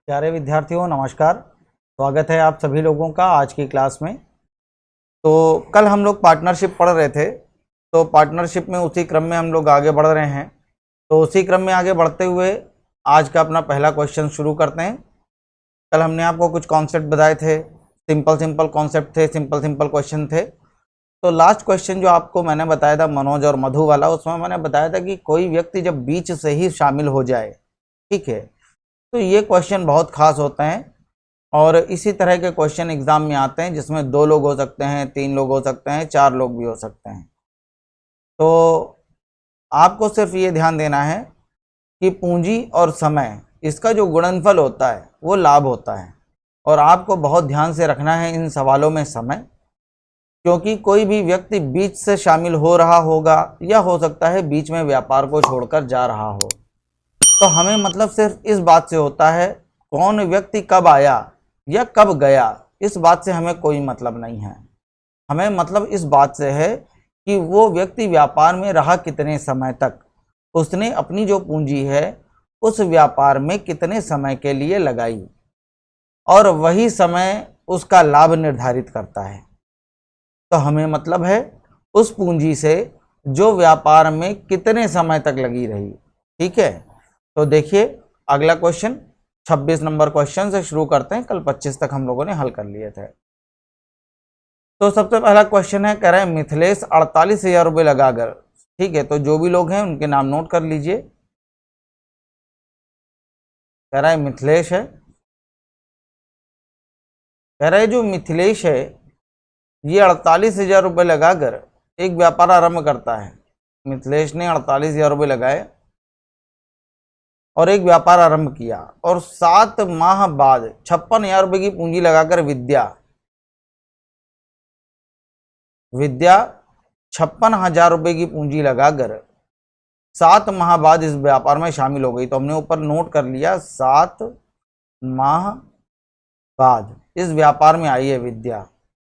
प्यारे विद्यार्थियों नमस्कार। स्वागत है आप सभी लोगों का आज की क्लास में। तो कल हम लोग पार्टनरशिप पढ़ रहे थे, तो पार्टनरशिप में उसी क्रम में हम लोग आगे बढ़ रहे हैं। तो उसी क्रम में आगे बढ़ते हुए आज का अपना पहला क्वेश्चन शुरू करते हैं। कल हमने आपको कुछ कॉन्सेप्ट बताए थे, सिंपल कॉन्सेप्ट थे, सिंपल क्वेश्चन थे। तो लास्ट क्वेश्चन जो आपको मैंने बताया था मनोज और मधु वाला, उसमें मैंने बताया था कि कोई व्यक्ति जब बीच से ही शामिल हो जाए, ठीक है, तो ये क्वेश्चन बहुत खास होते हैं। और इसी तरह के क्वेश्चन एग्जाम में आते हैं जिसमें 2 लोग हो सकते हैं, 3 लोग हो सकते हैं, 4 लोग भी हो सकते हैं। तो आपको सिर्फ ये ध्यान देना है कि पूंजी और समय, इसका जो गुणनफल होता है वो लाभ होता है। और आपको बहुत ध्यान से रखना है इन सवालों में समय, क्योंकि कोई भी व्यक्ति बीच से शामिल हो रहा होगा या हो सकता है बीच में व्यापार को छोड़कर जा रहा हो। तो हमें मतलब सिर्फ इस बात से होता है कौन व्यक्ति कब आया या कब गया, इस बात से हमें कोई मतलब नहीं है। हमें मतलब इस बात से है कि वो व्यक्ति व्यापार में रहा कितने समय तक, उसने अपनी जो पूंजी है उस व्यापार में कितने समय के लिए लगाई, और वही समय उसका लाभ निर्धारित करता है। तो हमें मतलब है उस पूंजी से जो व्यापार में कितने समय तक लगी रही। ठीक है, तो देखिए अगला क्वेश्चन 26 नंबर क्वेश्चन से शुरू करते हैं। कल 25 तक हम लोगों ने हल कर लिए थे। तो सबसे पहला क्वेश्चन है, कह रहे हैं मिथिलेश 48,000 रुपये लगाकर, ठीक है, तो जो भी लोग हैं उनके नाम नोट कर लीजिए। कह रहा है मिथिलेश है, कह रहा है जो मिथिलेश है ये 48,000 रुपये लगाकर एक व्यापार आरंभ करता है। मिथिलेश ने 48,000 रुपये लगाए और एक व्यापार आरंभ किया, और 7 माह बाद 56,000 रुपये की पूंजी लगाकर विद्या 56,000 रुपये की पूंजी लगाकर 7 माह बाद इस व्यापार में शामिल हो गई। तो हमने ऊपर नोट कर लिया 7 माह बाद इस व्यापार में आई है विद्या।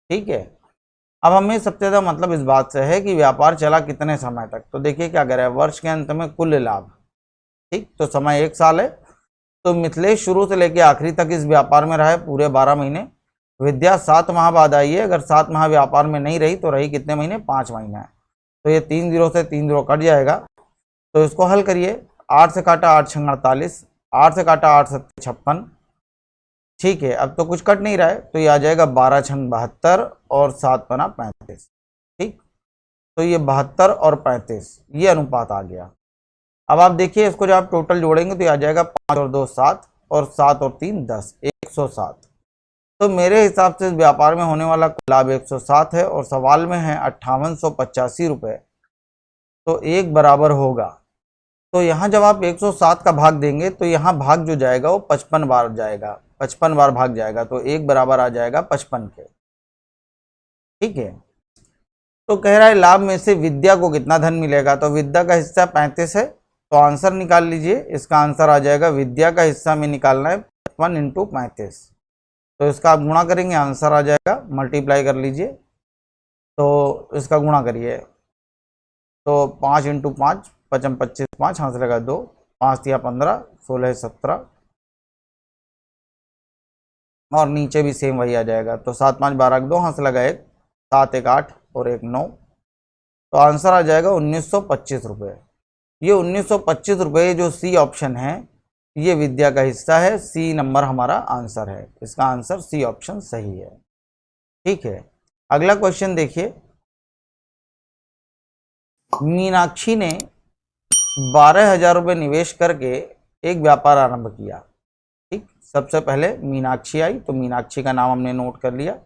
ठीक है, अब हमें सबसे ज़्यादा मतलब इस बात से है कि व्यापार चला कितने समय तक। तो देखिए क्या कह रहा है, वर्ष के अंत में कुल लाभ, ठीक, तो समय 1 साल है। तो मिथिलेश शुरू से लेकर आखिरी तक इस व्यापार में रहा है पूरे 12 महीने। विद्या 7 माह बाद आई है, अगर 7 माह व्यापार में नहीं रही तो रही कितने महीने, 5 महीने। तो ये 3 0 से 3 0 कट जाएगा। तो इसको हल करिए, 8 से काटा 8 छंग 48, 8 से काटा 8 7 56, ठीक है, अब तो कुछ कट नहीं रहा है, तो ये आ जाएगा 12 छंग 72 और 7 पना 35। ठीक, तो ये 72 और 35 ये अनुपात आ गया। अब आप देखिए इसको जब आप टोटल जोड़ेंगे तो ये आ जाएगा 5 और 2 7 और 7 और 3 10, 107। तो मेरे हिसाब से इस व्यापार में होने वाला लाभ 107 है और सवाल में है 5885 रुपये, तो एक बराबर होगा। तो यहाँ जब आप 107 का भाग देंगे तो यहाँ भाग जो जाएगा वो 55 बार जाएगा, 55 बार भाग जाएगा, तो एक बराबर आ जाएगा 55 के। ठीक है, तो कह रहा है लाभ में से विद्या को कितना धन मिलेगा। तो विद्या का हिस्सा 35 है, तो आंसर निकाल लीजिए। इसका आंसर आ जाएगा, विद्या का हिस्सा में निकालना है 55 × 35, तो इसका आप गुणा करेंगे, आंसर आ जाएगा, मल्टीप्लाई कर लीजिए, तो इसका गुणा करिए। तो 5 × 5 55 25 5 हाथ लगा 2, 5 × 15 16 17, और नीचे भी सेम वही आ जाएगा। तो 7 5 12 2 हाथ लगा 1, 7 1 8 और 1 9, तो आंसर आ जाएगा 1925 रुपये। ये 1925 रुपये जो सी ऑप्शन है ये विद्या का हिस्सा है, सी नंबर हमारा आंसर है, इसका आंसर सी ऑप्शन सही है। ठीक है, अगला क्वेश्चन देखिए, मीनाक्षी ने 12,000 रुपये निवेश करके एक व्यापार आरंभ किया। ठीक, सबसे पहले मीनाक्षी आई, तो मीनाक्षी का नाम हमने नोट कर लिया।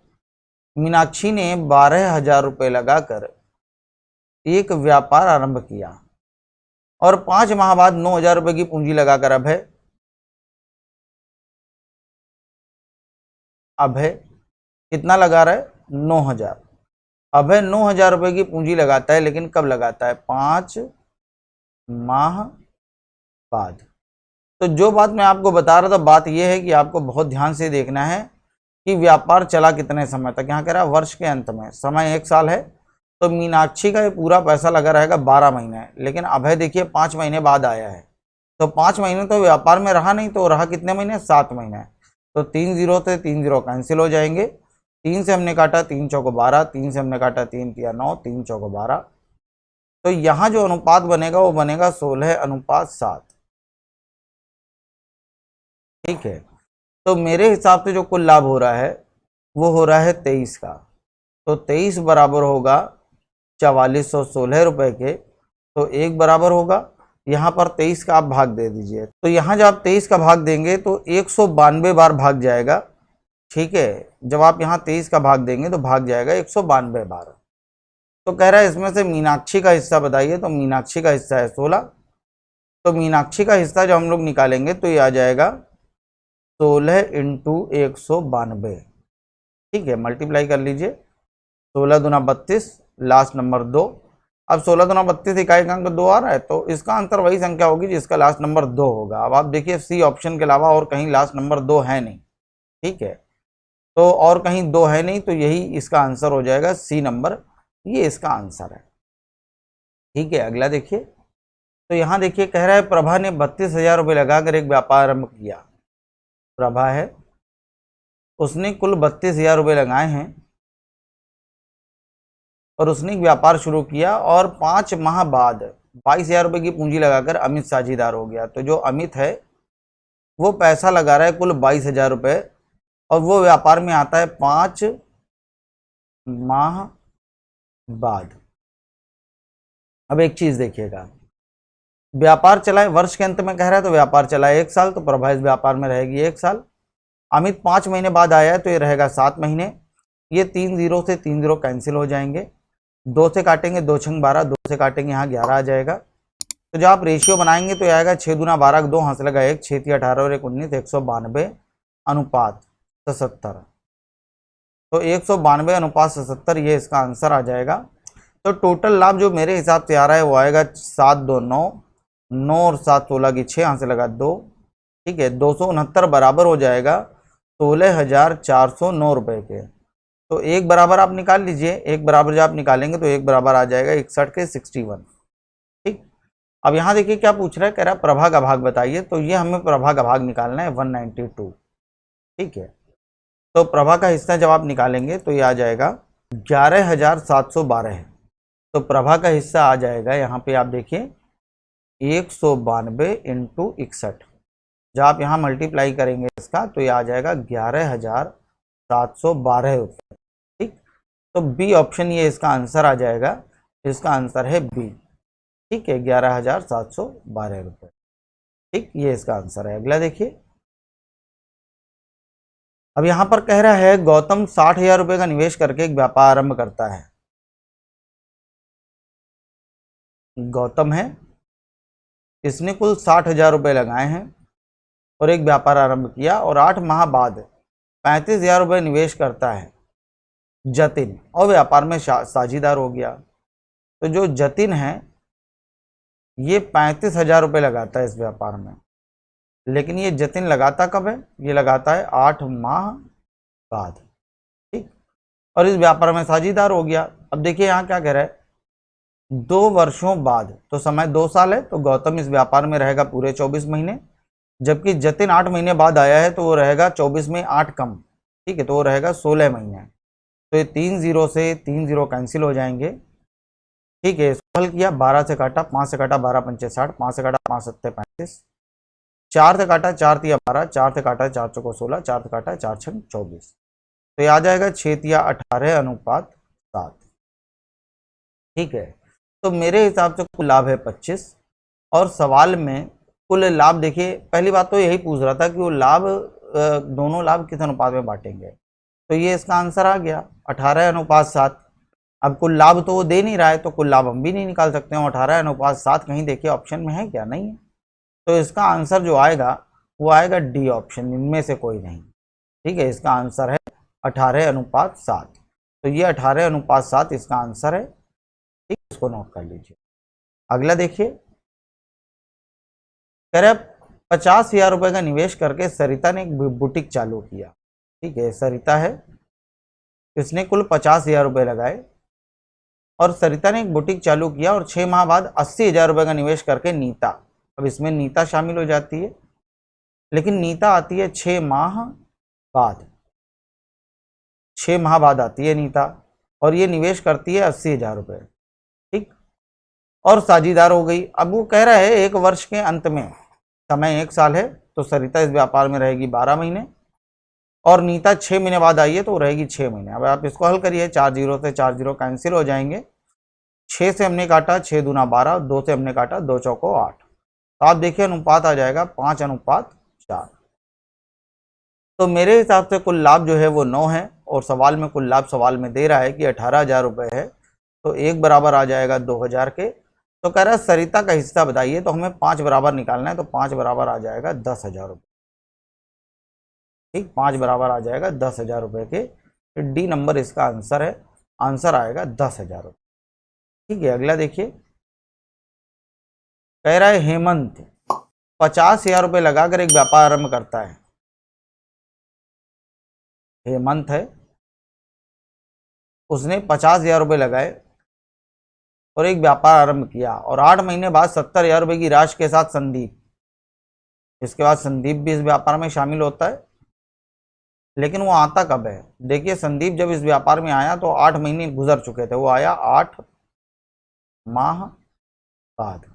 मीनाक्षी ने 12,000 रुपये लगाकर एक व्यापार आरंभ किया और 5 माह बाद 9,000 रुपये की पूंजी लगाकर अभय कितना लगा रहा है, 9,000। अभय 9,000 रुपये की पूंजी लगाता है, लेकिन कब लगाता है, 5 माह बाद। तो जो बात मैं आपको बता रहा था, बात यह है कि आपको बहुत ध्यान से देखना है कि व्यापार चला कितने समय तक। यहाँ कह रहा है वर्ष के अंत में, समय 1 साल है, तो मीनाक्षी का ये पूरा पैसा लगा रहेगा 12 महीने, लेकिन अभय देखिए 5 महीने बाद आया है, तो 5 महीने तो व्यापार में रहा नहीं, तो रहा कितने महीने, 7 महीने। तो 3 जीरो से 3 जीरो कैंसिल हो जाएंगे। 3 से हमने काटा 3 चौको 12, 3 से हमने काटा 3 तिया 9, 3 चौको 12। तो यहाँ जो अनुपात बनेगा वो बनेगा 16:7। ठीक है, तो मेरे हिसाब से जो कुल लाभ हो रहा है वो हो रहा है 23 का। तो 23 बराबर होगा 4416 रुपए के। तो एक बराबर होगा, यहाँ पर 23 का आप भाग दे दीजिए। तो यहाँ जब आप 23 का भाग देंगे तो 192 बार भाग जाएगा। ठीक है, जब आप यहाँ 23 का भाग देंगे तो भाग जाएगा 192 बार। तो कह रहा है इसमें से मीनाक्षी का हिस्सा बताइए। तो मीनाक्षी का हिस्सा है 16। तो मीनाक्षी का हिस्सा जो हम लोग निकालेंगे तो ये आ जाएगा 16 इंटू 192। ठीक है, मल्टीप्लाई कर लीजिए। 16 दूना 32, लास्ट नंबर 2। अब 16 दूना 32 इकाई का अंक 2 आ रहा है, तो इसका आंसर वही संख्या होगी जिसका लास्ट नंबर 2 होगा। अब आप देखिए सी ऑप्शन के अलावा और कहीं लास्ट नंबर 2 है नहीं। ठीक है, तो और कहीं 2 है नहीं, तो यही इसका आंसर हो जाएगा, सी नंबर, ये इसका आंसर है। ठीक है, अगला देखिए। तो यहाँ देखिए कह रहा है प्रभा ने 32,000 रुपये लगाकर एक व्यापार आरंभ किया। प्रभा है, उसने कुल 32,000 रुपये लगाए हैं और उसने एक व्यापार शुरू किया और 5 माह बाद 22,000 रुपये की पूंजी लगाकर अमित साझीदार हो गया। तो जो अमित है वो पैसा लगा रहा है कुल 22,000 रुपये और वो व्यापार में आता है 5 माह बाद। अब एक चीज देखिएगा, व्यापार चलाए वर्ष के अंत में कह रहा है, तो व्यापार चलाए 1 साल, तो प्रभा इस व्यापार में रहेगी 1 साल। अमित 5 महीने बाद आया है तो ये रहेगा 7 महीने। ये 3 जीरो से 3 जीरो कैंसिल हो जाएंगे। 2 से काटेंगे 2 छंग 12, 2 से काटेंगे यहाँ 11 आ जाएगा। तो जब आप रेशियो बनाएंगे तो ये आएगा 6 दूना 12, 2 हाथ लगा 1, 6 3 18 और 1 19, 192 अनुपात 77। तो 192 अनुपात 77 ये इसका आंसर आ जाएगा। तो टोटल लाभ जो मेरे हिसाब से आ रहा है वो आएगा 7 2 9, 9 और 7 16 की 6 हाथ से लगा 2। ठीक है, 269 बराबर हो जाएगा 16,409 रुपये के। तो एक बराबर आप निकाल लीजिए। एक बराबर जब आप निकालेंगे तो एक बराबर आ जाएगा 61 के 61। ठीक, अब यहाँ देखिए क्या पूछ रहा है, कह रहा है प्रभा का भाग बताइए। तो ये हमें प्रभा का भाग निकालना है 192। ठीक है, तो प्रभा का हिस्सा जब आप निकालेंगे तो ये आ जाएगा 11,712 है। तो प्रभा का हिस्सा आ जाएगा यहाँ पे आप देखिए 192 इंटू 61। जब आप यहाँ मल्टीप्लाई करेंगे इसका तो ये आ जाएगा 11,712 रुपये। ठीक, तो बी ऑप्शन ये इसका आंसर आ जाएगा। इसका आंसर है बी। ठीक है, 11,712 रुपये। ठीक, ये इसका आंसर है। अगला देखिए, अब यहाँ पर कह रहा है गौतम 60,000 रुपये का निवेश करके एक व्यापार आरंभ करता है। गौतम है, इसने कुल 60,000 रुपये लगाए हैं और एक व्यापार आरंभ किया और 8 माह बाद 35,000 रुपये निवेश करता है जतिन और व्यापार में साझीदार हो गया। तो जो जतिन है ये 35,000 रुपये लगाता है इस व्यापार में, लेकिन ये जतिन लगाता कब है, ये लगाता है 8 माह बाद। ठीक, और इस व्यापार में साझीदार हो गया। अब देखिए यहाँ क्या कह रहा है, 2 वर्षों बाद, तो समय 2 साल है, तो गौतम इस व्यापार में रहेगा पूरे 24 महीने, जबकि जतिन 8 महीने बाद आया है तो वो रहेगा 24 में 8 कम। ठीक है, तो वो रहेगा 16 महीने। तो ये 3 जीरो से 3 जीरो कैंसिल हो जाएंगे। ठीक है, इसको हल किया, 12 से काटा, 5 से काटा 12 पंचे 60, 5 से काटा 5 सत्ते 35, 4 से काटा 4 तिया 12, 4 से काटा 4 चौको 16, 4 से काटा 4 छंग 24। तो ये आ जाएगा 6 तिया 18 अनुपात 7। ठीक है, तो मेरे हिसाब से कुल लाभ है 25। और सवाल में कुल लाभ देखिए, पहली बात तो यही पूछ रहा था कि वो लाभ दोनों लाभ किस अनुपात में बांटेंगे। तो ये इसका आंसर आ गया 18 अनुपात 7। अब कुल लाभ तो वो दे नहीं रहा है, तो कुल लाभ हम भी नहीं निकाल सकते हैं। 18 अनुपात 7 कहीं देखिए ऑप्शन में है क्या, नहीं है। तो इसका आंसर जो आएगा वो आएगा डी ऑप्शन, इनमें से कोई नहीं। ठीक है, इसका आंसर है 18 अनुपात 7। तो ये 18 अनुपात 7 इसका आंसर है। ठीक, इसको नोट कर लीजिए। अगला देखिए, कह रहे 50,000 रुपये का निवेश करके सरिता ने एक बुटीक चालू किया। ठीक है, सरिता है, इसने कुल 50,000 रुपये लगाए और सरिता ने एक बुटीक चालू किया और 6 माह बाद 80,000 रुपये का निवेश करके नीता अब इसमें नीता शामिल हो जाती है, लेकिन नीता आती है 6 माह बाद, 6 माह बाद आती है नीता, और ये निवेश करती है 80,000 रुपये। ठीक, और साझीदार हो गई। अब वो कह रहा है 1 वर्ष के अंत में, समय 1 साल है तो सरिता इस व्यापार में रहेगी 12 महीने, और नीता 6 महीने बाद आई है तो रहेगी 6 महीने। अब आप इसको हल करिए, 4 जीरो से 4 जीरो कैंसिल हो जाएंगे, 6 से हमने काटा 6 दूना 12, 2 से हमने काटा 2 चौको 8, तो आप देखिए अनुपात आ जाएगा 5:4। तो मेरे हिसाब से कुल लाभ जो है वो 9 है, और सवाल में कुल लाभ सवाल में दे रहा है कि 18,000 रुपये है, तो 1 बराबर आ जाएगा 2,000 के। तो कह रहा है सरिता का हिस्सा बताइए, तो हमें 5 बराबर निकालना है, तो 5 बराबर आ जाएगा 10,000 रुपये। ठीक, 5 बराबर आ जाएगा 10,000 रुपये के, तो डी नंबर इसका आंसर है, आंसर आएगा 10,000 रुपये। ठीक है, अगला देखिए, कह रहा है हेमंत 50,000 रुपये लगाकर एक व्यापार आरंभ करता है। हेमंत है, उसने 50,000 रुपये लगाए और एक व्यापार आरंभ किया, और 8 महीने बाद 70,000 रुपये की राशि के साथ संदीप, इसके बाद संदीप भी इस व्यापार में शामिल होता है। लेकिन वो आता कब है? देखिए, संदीप जब इस व्यापार में आया तो 8 महीने गुजर चुके थे, वो आया 8 माह बाद।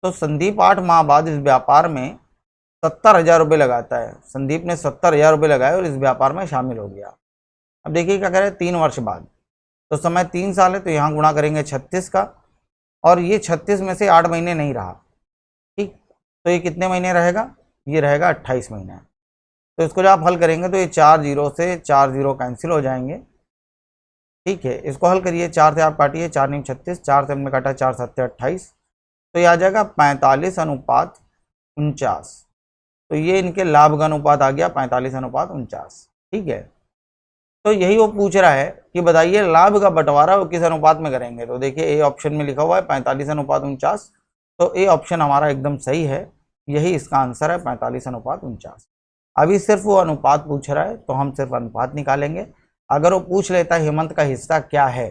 तो संदीप 8 माह बाद इस व्यापार में 70,000 रुपये लगाता है। संदीप ने 70,000 रुपये लगाए और इस व्यापार में शामिल हो गया। अब देखिए क्या कह रहे हैं, 3 वर्ष बाद, तो समय 3 साल है, तो यहाँ गुणा करेंगे 36 का, और ये 36 में से 8 महीने नहीं रहा। ठीक, तो ये कितने महीने रहेगा? ये रहेगा 28 महीने। तो इसको जब आप हल करेंगे तो ये 4 जीरो से 4 जीरो कैंसिल हो जाएंगे। ठीक है, इसको हल करिए, 4 से आप काटिए, 4 9 36, 4 से हमने काटा 4 7 28, तो ये आ जाएगा 45:49। तो ये इनके लाभ का अनुपात आ गया 45:49। ठीक है, तो यही वो पूछ रहा है कि बताइए लाभ का बंटवारा वो किस अनुपात में करेंगे। तो देखिए ए ऑप्शन में लिखा हुआ है 45:49, तो ए ऑप्शन हमारा एकदम सही है, यही इसका आंसर है 45:49। अभी सिर्फ वो अनुपात पूछ रहा है, तो हम सिर्फ अनुपात निकालेंगे। अगर वो पूछ लेता है हेमंत का हिस्सा क्या है,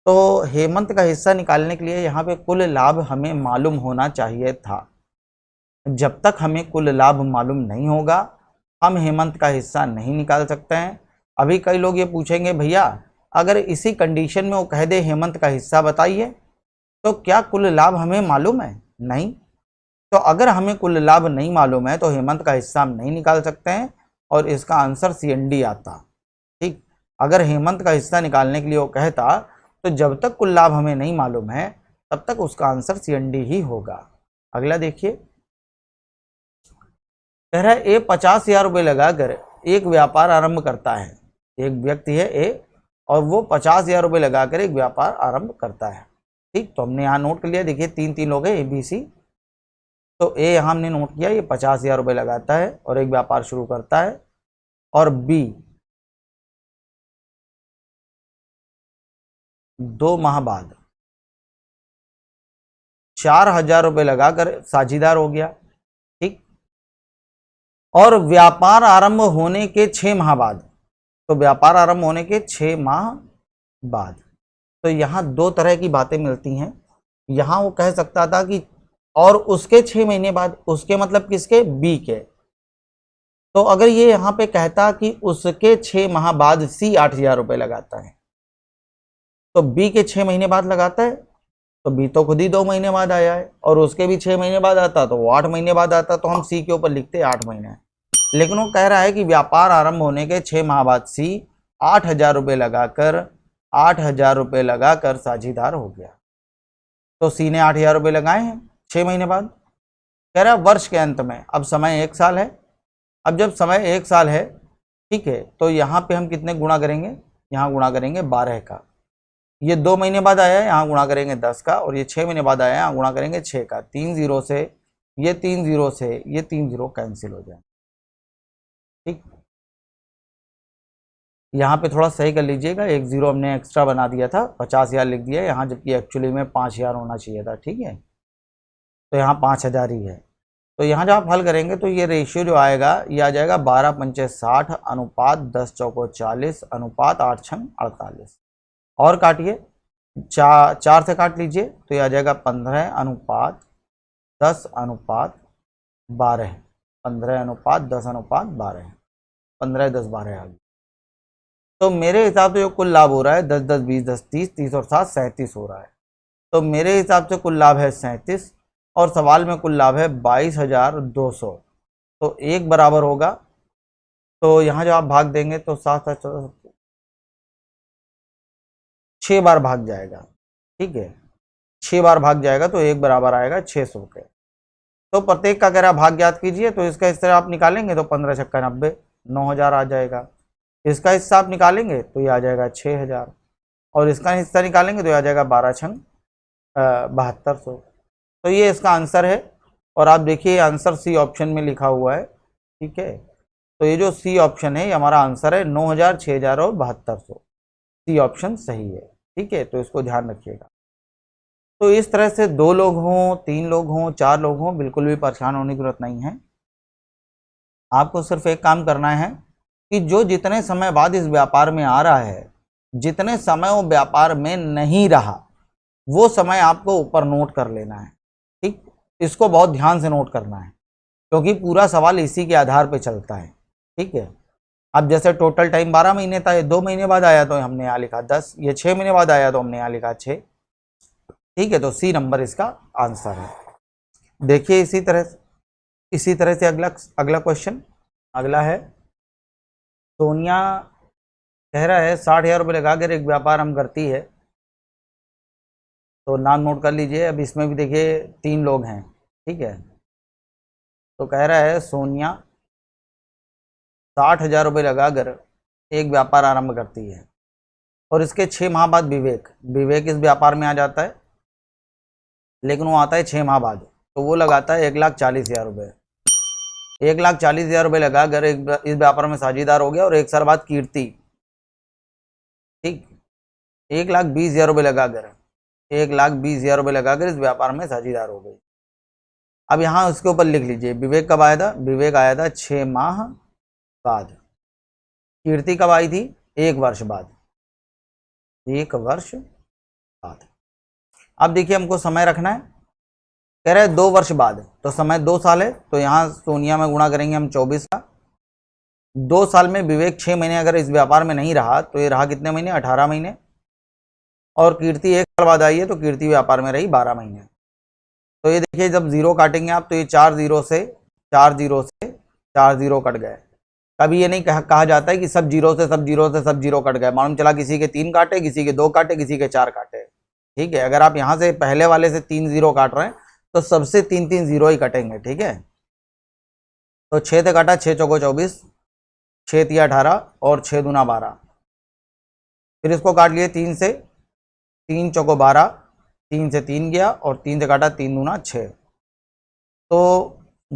तो हेमंत का हिस्सा निकालने के लिए यहाँ पे कुल लाभ हमें मालूम होना चाहिए था। जब तक हमें कुल लाभ मालूम नहीं होगा, हम हेमंत का हिस्सा नहीं निकाल सकते हैं। अभी कई लोग ये पूछेंगे, भैया अगर इसी कंडीशन में वो कह दे हेमंत का हिस्सा बताइए, तो क्या कुल लाभ हमें मालूम है? नहीं। तो अगर हमें कुल लाभ नहीं मालूम है तो हेमंत का हिस्सा हम नहीं निकाल सकते हैं, और इसका आंसर CND आता। ठीक, अगर हेमंत का हिस्सा निकालने के लिए वो कहता, तो जब तक कुल लाभ हमें नहीं मालूम है तब तक उसका आंसर CND ही होगा। अगला देखिए, कह रहा है ए 50,000 रुपये लगाकर एक व्यापार आरंभ करता है। एक व्यक्ति है ए, और वो 50,000 रुपये लगाकर एक व्यापार आरंभ करता है। ठीक, तो हमने यहाँ नोट कर लिया, देखिए 3 लोग हैं ABC, तो ए यहाँ हमने नोट किया, ये 50,000 रुपये लगाता है और एक व्यापार शुरू करता है, और बी 2 माह बाद 4,000 रुपये लगाकर साझीदार हो गया। ठीक, और व्यापार आरंभ होने के 6 माह बाद, तो व्यापार आरंभ होने के 6 माह बाद, तो यहाँ 2 तरह की बातें मिलती हैं। यहाँ वो कह सकता था कि और उसके 6 महीने बाद, उसके मतलब किसके? बी के। तो अगर ये यहाँ पे कहता कि उसके 6 माह बाद सी 8,000 रुपये लगाता है, तो बी के 6 महीने बाद लगाता है, तो बी तो खुद ही 2 महीने बाद आया है, और उसके भी 6 महीने बाद आता तो वो 8 महीने बाद आता, तो हम सी के ऊपर लिखते 8 महीने। लेकिन वो कह रहा है कि व्यापार आरंभ होने के 6 माह बाद सी 8,000 रुपये लगाकर साझीदार हो गया। तो सी ने 8,000 रुपये लगाए हैं 6 महीने बाद। कह रहा है वर्ष के अंत में, अब समय 1 साल है। अब जब समय 1 साल है, ठीक है, तो यहाँ पे हम कितने गुणा करेंगे? यहाँ गुणा करेंगे 12 का। ये 2 महीने बाद आया है, यहाँ गुणा करेंगे 10 का, और ये 6 महीने बाद आया है, यहाँ गुणा करेंगे 6 का। 3 जीरो से ये 3 जीरो से ये 3 जीरो कैंसिल हो जाए। ठीक, यहाँ पे थोड़ा सही कर लीजिएगा, 1 जीरो हमने एक्स्ट्रा बना दिया था, 50,000 लिख दिया यहाँ, जबकि एक्चुअली में 5,000 होना चाहिए था। ठीक है, तो यहाँ 5,000 ही है। तो यहाँ जब आप हल करेंगे तो ये रेशियो जो आएगा, ये आ जाएगा 12 पंचे 60 अनुपात 10 चौको 40 अनुपात 8 छंग 48। और काटिए, 4 से काट लीजिए, तो ये आ जाएगा 15 अनुपात 10:12, 15:10:12, 15:10:12 आ गई। तो मेरे हिसाब से जो कुल लाभ हो रहा है 10, 10, 20, 10, 30, 30 और 7, 37 हो रहा है। तो मेरे हिसाब से कुल लाभ है 37 और सवाल में कुल लाभ है 22,200। तो एक बराबर होगा, तो यहाँ जब आप भाग देंगे तो 6 बार भाग जाएगा। ठीक है, 6 बार भाग जाएगा तो एक बराबर आएगा 600 के। तो प्रत्येक का कह रहा भाग ज्ञात कीजिए, तो इसका इस तरह आप निकालेंगे तो 15 छक्का 90, 9,000 आ जाएगा। इसका हिस्सा आप निकालेंगे तो ये आ जाएगा 6,000 और इसका हिस्सा निकालेंगे तो ये आ जाएगा 12 छंग 7200। तो ये इसका आंसर है। और आप देखिए आंसर सी ऑप्शन में लिखा हुआ है। ठीक है, तो ये जो सी ऑप्शन है ये हमारा आंसर है 9,000, 6,000 और 7200। सी ऑप्शन सही है। ठीक है, तो इसको ध्यान रखिएगा। तो इस तरह से 2 लोग हों, 3 लोग हों, 4 लोग हों, बिल्कुल भी परेशान होने की जरूरत नहीं है। आपको सिर्फ एक काम करना है कि जो जितने समय बाद इस व्यापार में आ रहा है, जितने समय वो व्यापार में नहीं रहा, वो समय आपको ऊपर नोट कर लेना है। ठीक, इसको बहुत ध्यान से नोट करना है क्योंकि पूरा सवाल इसी के आधार पे चलता है। ठीक है, अब जैसे टोटल टाइम 12 महीने था, ये 2 महीने बाद आया तो हमने यहाँ लिखा 10, ये 6 महीने बाद आया तो हमने यहाँ लिखा 6। ठीक है, तो सी नंबर इसका आंसर है। देखिए इसी तरह से अगला क्वेश्चन अगला है। सोनिया कह रहा है 60,000 रुपये लगाकर एक व्यापार हम करती है। तो नाम नोट कर लीजिए। अब इसमें भी देखिए 3 लोग हैं। ठीक है, तो कह रहा है सोनिया 60,000 रुपये लगाकर एक व्यापार आरंभ करती है और इसके 6 माह बाद विवेक इस व्यापार में आ जाता है, लेकिन वो आता है 6 माह बाद। तो वो लगाता है 1,40,000 रुपये। 1,40,000 रुपये लगाकर इस व्यापार में साझेदार हो गया। और 1 साल बाद कीर्ति, ठीक, 1,20,000 रुपये लगाकर 1,20,000 रुपये लगाकर इस व्यापार में साझेदार हो गई। अब यहाँ उसके ऊपर लिख लीजिए विवेक कब आया था। विवेक आया था 6 माह बाद। कीर्ति कब आई थी? 1 वर्ष बाद। 1 वर्ष बाद। अब देखिए हमको समय रखना है। कह रहे हैं 2 वर्ष बाद, तो समय 2 साल है, तो यहाँ सोनिया में गुणा करेंगे हम 24 का। 2 साल में विवेक 6 महीने अगर इस व्यापार में नहीं रहा तो ये रहा कितने महीने? 18 महीने। और कीर्ति 1 साल बाद आई है तो कीर्ति व्यापार में रही 12 महीने। तो ये देखिए जब जीरो काटेंगे आप तो ये 4 जीरो से 4 जीरो कट गए। कभी ये नहीं कहा जाता है कि सब जीरो से सब जीरो कट गए। मालूम चला किसी के 3 काटे, किसी के 2 काटे, किसी के 4 काटे। ठीक है, अगर आप यहाँ से पहले वाले से 3 जीरो काट रहे हैं तो सबसे 3 जीरो ही कटेंगे। ठीक है, तो 6 से काटा, 6 चौको 24, 6 तिया 18 और 6 दूना 12। फिर इसको काट लिए 3 से, 3 चौको 12, 3 से 3 गया और 3 से काटा, 3 दूना 6। तो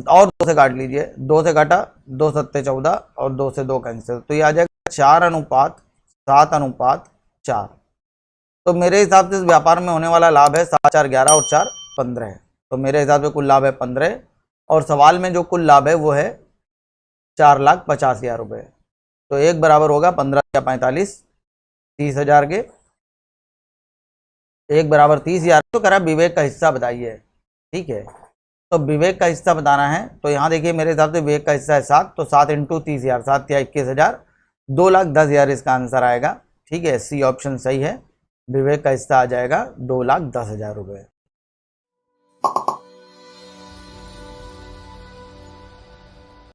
और 2 से काट लीजिए, 2 से काटा, 2 सत्ते 14 और 2 से 2 कैंसिल। तो ये आ जाएगा 4:7:4। तो मेरे हिसाब से इस व्यापार में होने वाला लाभ है 7, 4, 11 और 4, 15। तो मेरे हिसाब से कुल लाभ है 15 और सवाल में जो कुल लाभ है वो है 4,50,000 रुपये। तो एक बराबर होगा 15 या 45, 30,000 के। एक बराबर 30,000। तो कह रहा विवेक का हिस्सा बताइए। ठीक है, तो विवेक का हिस्सा बताना है। तो यहाँ देखिए मेरे हिसाब से विवेक का हिस्सा है 7, तो 7 × 30,000, 7 या 21,000, 2,10,000 इसका आंसर आएगा। ठीक है, सी ऑप्शन सही है। विवेक का हिस्सा आ जाएगा 2,10,000 रुपये।